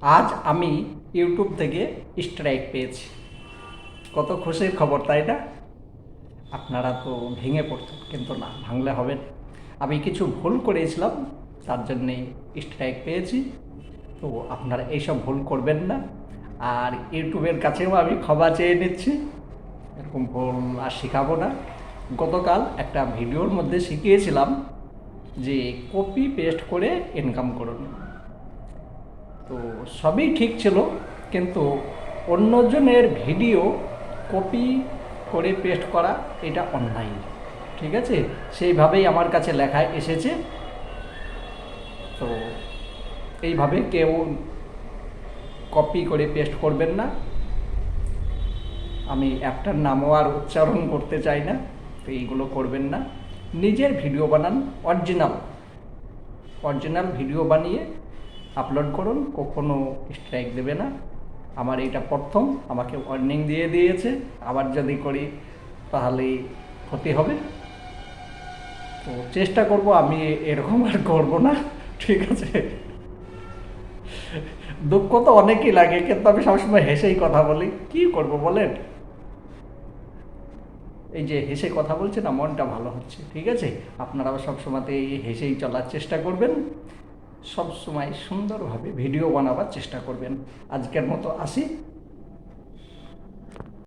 আজ আমি ইউটিউব থেকে স্ট্রাইক পেয়েছি। কত খুশির খবর, তাই না? আপনারা তো ভেঙে পড়ছেন, কিন্তু না, ভাঙলে হবে না। আমি কিছু ভুল করেছিলাম, তার জন্যে স্ট্রাইক পেয়েছি। তো আপনারা এইসব ভুল করবেন না। আর ইউটিউবের কাছেও আমি ক্ষমা চেয়ে নিচ্ছি। এরকম ভুল আর শেখাবো না। গতকাল একটা ভিডিওর মধ্যে শিখিয়েছিলাম যে কপি পেস্ট করে ইনকাম করুন। তো সবই ঠিক ছিল, কিন্তু অন্যজনের ভিডিও কপি করে পেস্ট করা এটা অন্যায়। ঠিক আছে, সেইভাবেই আমার কাছে লেখা এসেছে। তো এইভাবে কেউ কপি করে পেস্ট করবেন না। আমি অ্যাপটার নামও আর উচ্চারণ করতে চাই না। তো এইগুলো করবেন না। নিজের ভিডিও বানান, অরিজিনাল অরিজিনাল ভিডিও বানিয়ে আপলোড করুন, কখনো স্ট্রাইক দেবে না। আমার এটা প্রথম, আমাকে ওয়ার্নিং দিয়ে দিয়েছে। আবার যদি করি তাহলে ক্ষতি হবে। তো চেষ্টা করব আমি এরকম আর করব না। ঠিক আছে, দুঃখ তো অনেকই লাগে, কিন্তু আমি সবসময় হেসেই কথা বলি। কি করব বলেন? এই যে হেসে কথা বলছে না, মনটা ভালো হচ্ছে। ঠিক আছে, আপনারাও সবসময়তেই হেসেই চলার চেষ্টা করবেন। সবসময় সুন্দরভাবে ভিডিও বানাবার চেষ্টা করবেন। আজকের মতো আসি।